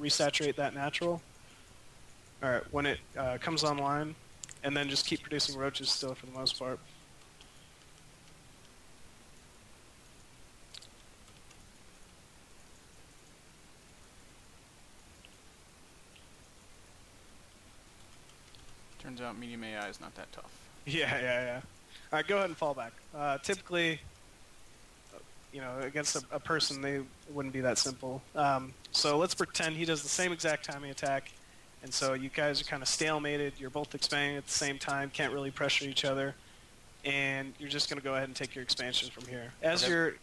resaturate that natural, or when it comes online, and then just keep producing roaches still for the most part. Turns out medium AI is not that tough. Yeah. All right, go ahead and fall back. Typically, you know, against a person, it wouldn't be that simple. So let's pretend he does the same exact timing attack, and so you guys are kind of stalemated. You're both expanding at the same time, can't really pressure each other, and you're just going to go ahead and take your expansion from here. As your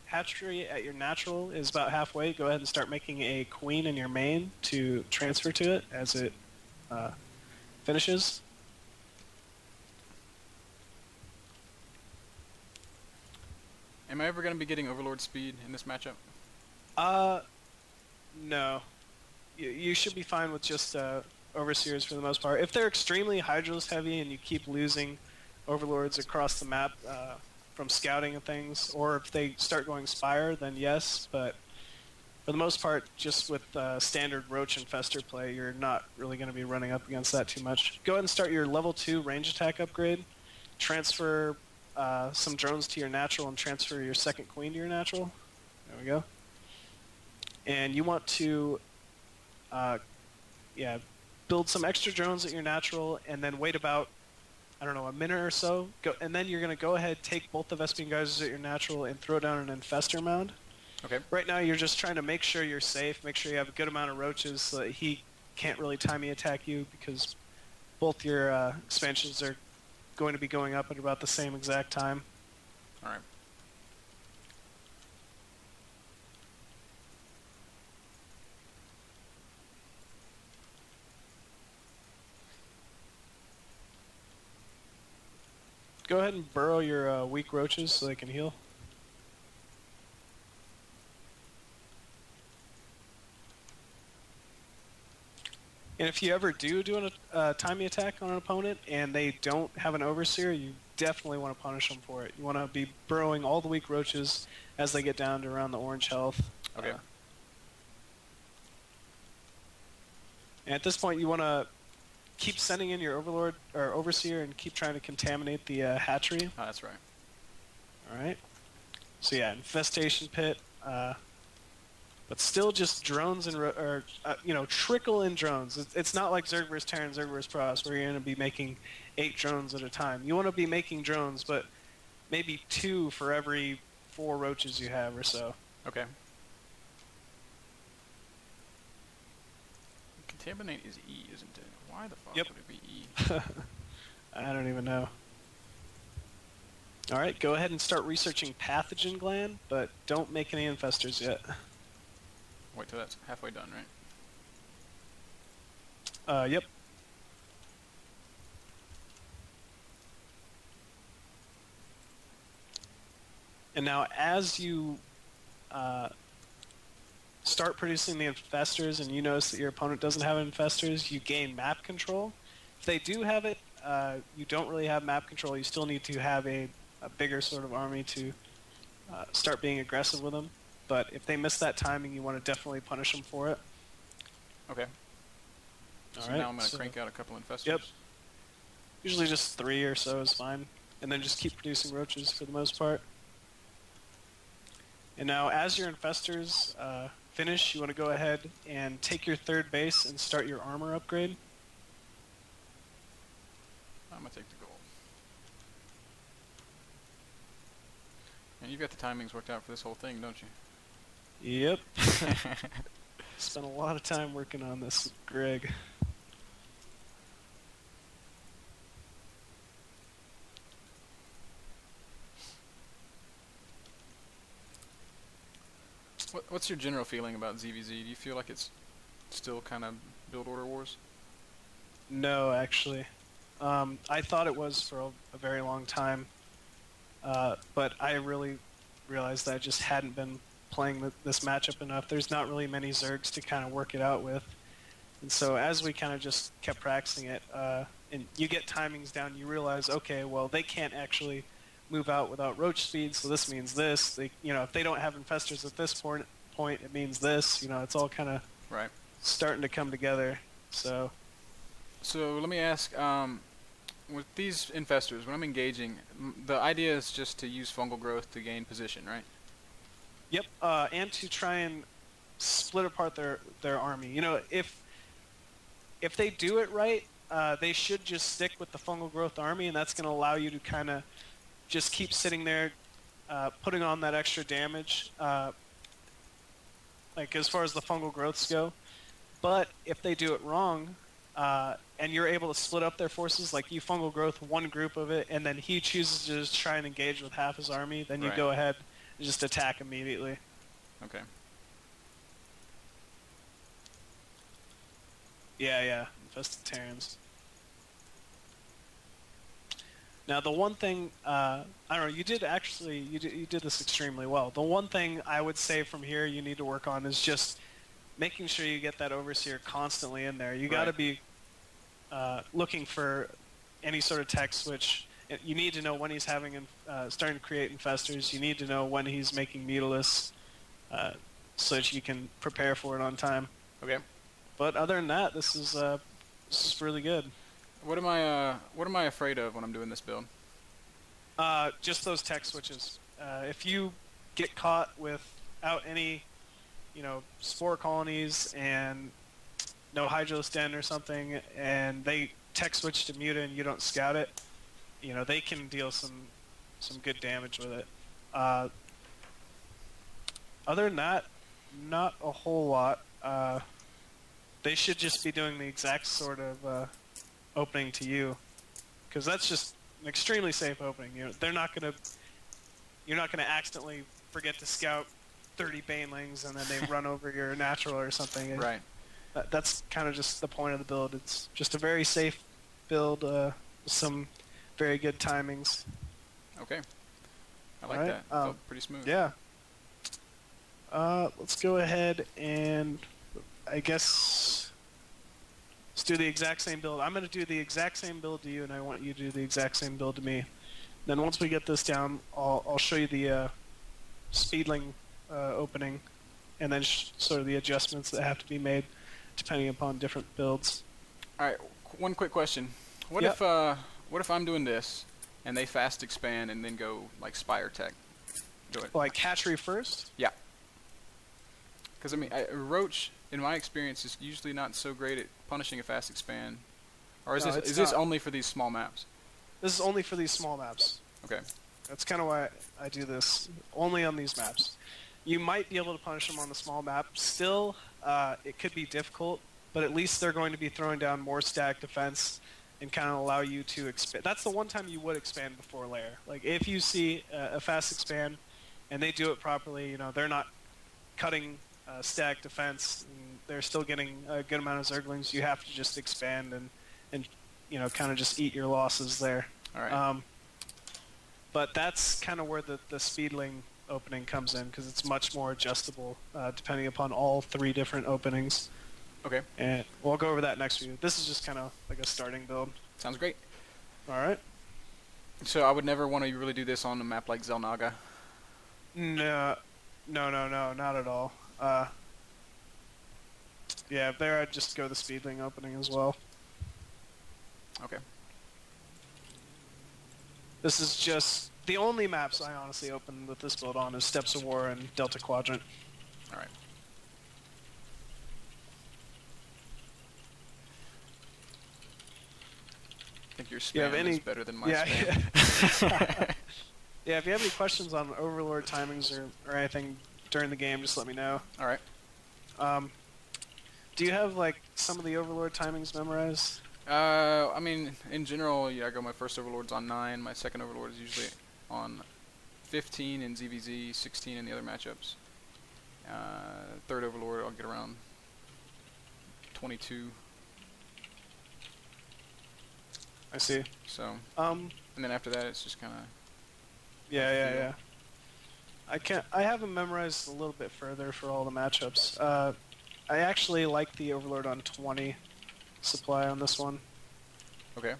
hatchery at your natural is about halfway, go ahead and start making a queen in your main to transfer to it as it finishes. Am I ever going to be getting Overlord speed in this matchup? No. You should be fine with just Overseers for the most part. If they're extremely Hydros heavy and you keep losing Overlords across the map from scouting and things, or if they start going Spire, then yes, but for the most part, just with standard Roach and Fester play, you're not really going to be running up against that too much. Go ahead and start your level 2 range attack upgrade. Transfer some drones to your natural and transfer your second queen to your natural. There we go. And you want to build some extra drones at your natural and then wait about, I don't know, a minute or so. And then you're going to go ahead, take both the Vespian Geysers at your natural and throw down an Infestor mound. Okay. Right now you're just trying to make sure you're safe, make sure you have a good amount of roaches so that he can't really timing attack you, because both your expansions are going to be going up at about the same exact time. Alright. Go ahead and burrow your weak roaches so they can heal. And if you ever do a timing attack on an opponent and they don't have an Overseer, you definitely want to punish them for it. You want to be burrowing all the weak roaches as they get down to around the orange health. Okay. And at this point, you want to keep sending in your Overlord or Overseer and keep trying to contaminate the hatchery. Oh, that's right. All right. So yeah, infestation pit. But still just drones and, trickle in drones. It's not like Zerg vs. Terran, Zerg vs. Protoss, where you're going to be making 8 drones at a time. You want to be making drones, but maybe 2 for every 4 roaches you have or so. Okay. Contaminate is E, isn't it? Why the fuck would it be E? I don't even know. Alright, go ahead and start researching Pathogen Gland, but don't make any infestors yet. Wait till that's halfway done, right? Yep. And now as you start producing the infestors and you notice that your opponent doesn't have infestors, you gain map control. If they do have it, you don't really have map control. You still need to have a bigger sort of army to start being aggressive with them. But if they miss that timing, you want to definitely punish them for it. Okay. So now I'm going to crank out a couple infestors. Yep. Usually just 3 or so is fine. And then just keep producing roaches for the most part. And now as your infestors finish, you want to go ahead and take your 3rd base and start your armor upgrade. I'm going to take the gold. And you've got the timings worked out for this whole thing, don't you? Yep. Spent a lot of time working on this, Greg. What's your general feeling about ZvZ? Do you feel like it's still kind of build order wars? No, actually. I thought it was for a very long time, but I really realized that I just hadn't been playing this matchup enough. There's not really many Zergs to kind of work it out with. And so as we kind of just kept practicing it, and you get timings down, you realize, okay, well, they can't actually move out without Roach speed, so this means this. They, if they don't have infestors at this point, point, it means this. You know, it's all kind of Right. starting to come together. So So let me ask, with these infestors, when I'm engaging, the idea is just to use fungal growth to gain position, right? yep, and to try and split apart their army. You know, if they do it right, they should just stick with the fungal growth army, and that's going to allow you to kind of just keep sitting there, putting on that extra damage, like as far as the fungal growths go. But if they do it wrong, and you're able to split up their forces, like you fungal growth one group of it, and then he chooses to just try and engage with half his army, then you Right. go ahead and just attack immediately. Okay. Yeah, Infestitarians. Now, the one thing, I don't know, you did this extremely well. The one thing I would say from here you need to work on is just making sure you get that Overseer constantly in there. You got to Right. be looking for any sort of tech switch. You need to know when he's starting to create infestors. You need to know when he's making Mutalists, so that you can prepare for it on time. Okay. But other than that, this is really good. What am I afraid of when I'm doing this build? Just those tech switches. If you get caught without any, spore colonies and no Hydros Den or something, and they tech switch to Muta and you don't scout it, they can deal some good damage with it. Other than that, not a whole lot. They should just be doing the exact sort of opening to you, because that's just an extremely safe opening. You're not gonna accidentally forget to scout 30 Banelings and then they run over your natural or something. Right. That's kind of just the point of the build. It's just a very safe build with some very good timings. Okay. I like Right, that. Felt pretty smooth. Yeah. Let's go ahead and I guess let's do the exact same build. I'm going to do the exact same build to you, and I want you to do the exact same build to me. Then once we get this down, I'll show you the Speedling opening, and then sort of the adjustments that have to be made depending upon different builds. All right. One quick question. What Yep. if I'm doing this and they fast expand and then go like Spire Tech? Do it. Like Hatchery first? Yeah. Because I mean, Roach, in my experience, is usually not so great at punishing a fast expand. Or is No, this it's this not. only for these small maps? This is only for these small maps. Okay. That's kind of why I do this. Only on these maps. You might be able to punish them on the small map. Still, it could be difficult, but at least they're going to be throwing down more stack defense and kind of allow you to expand. That's the one time you would expand before layer. Like, if you see a fast expand and they do it properly, they're not cutting stack defense, and they're still getting a good amount of Zerglings, you have to just expand and kind of just eat your losses there. All right. But that's kind of where the Speedling opening comes in, because it's much more adjustable depending upon all three different openings. Okay. And we'll go over that next week. This is just kind of like a starting build. Sounds great. All right. So I would never want to really do this on a map like Zelnaga. No, not at all. Yeah, there I'd just go the Speedling opening as well. Okay. This is just the only maps I honestly open with this build on is Steps of War and Delta Quadrant. All right. I think your You have spam any- is better than my Yeah, spam. yeah. If you have any questions on Overlord timings or anything during the game, just let me know. All right. Do you have like some of the Overlord timings memorized? I mean, in general, yeah, I go my first Overlord's on 9. My second Overlord is usually on 15 in ZvZ, 16 in the other matchups. Third Overlord, I'll get around 22. I see. So, Um, and then after that, it's just kind of yeah. I have them memorized a little bit further for all the matchups. I actually like the Overlord on 20 supply on this one. okay.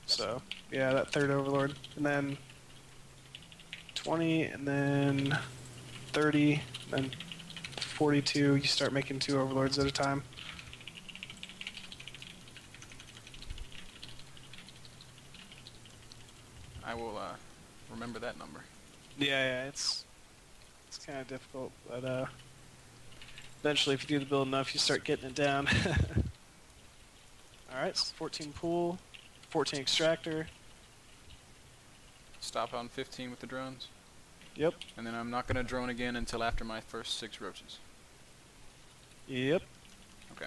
So, yeah, that third Overlord. And then 20, and then 30, and then 42, you start making 2 overlords at a time. I will remember that number. Yeah, it's kind of difficult, but eventually if you do the build enough, you start getting it down. Alright, so 14 pool, 14 extractor. Stop on 15 with the drones. Yep. And then I'm not going to drone again until after my first 6 roaches. Yep. Okay.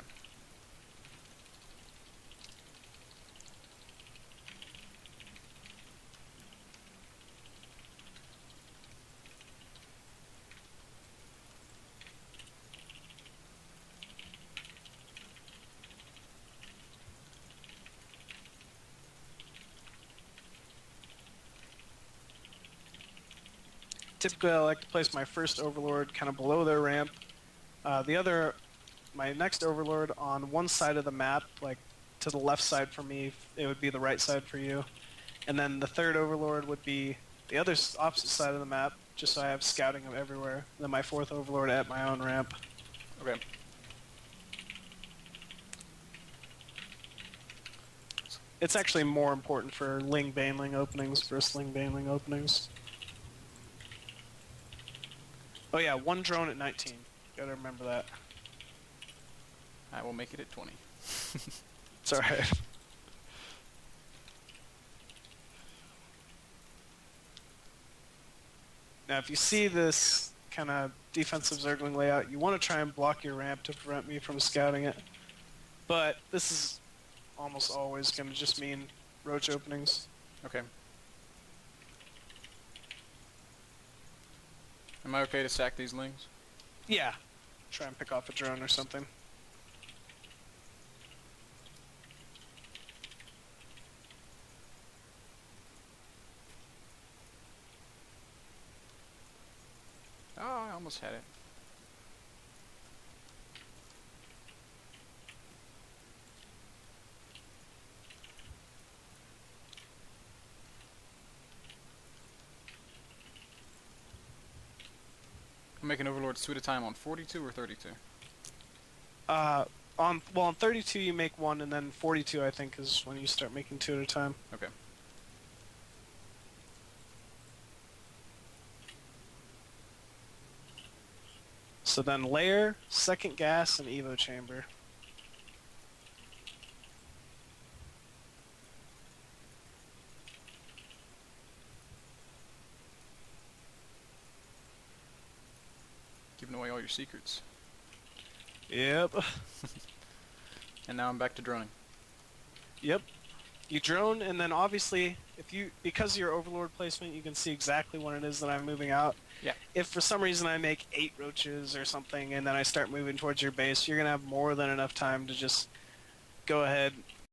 Typically, I like to place my first overlord kind of below their ramp. My next overlord on one side of the map, like to the left side for me, it would be the right side for you. And then the third overlord would be the other opposite side of the map, just so I have scouting of everywhere. And then my fourth overlord at my own ramp. Okay. It's actually more important for Ling Baneling openings versus Ling Baneling openings. Oh yeah, 1 drone at 19. Gotta remember that. I will make it at 20. It's alright. Now if you see this kind of defensive Zergling layout, you want to try and block your ramp to prevent me from scouting it. But this is almost always going to just mean roach openings. Okay. Am I okay to sack these lings? Yeah. Try and pick off a drone or something. Oh, I almost had it. I'm making overlords 2 at a time on 42 or 32? On 32 you make 1, and then 42 I think is when you start making 2 at a time. Okay. So then layer, second gas, and evo chamber. Giving away all your secrets. Yep. And now I'm back to droning. Yep. You drone, and then obviously, because of your overlord placement, you can see exactly when it is that I'm moving out. Yeah. If for some reason I make 8 roaches or something, and then I start moving towards your base, you're gonna have more than enough time to just go ahead,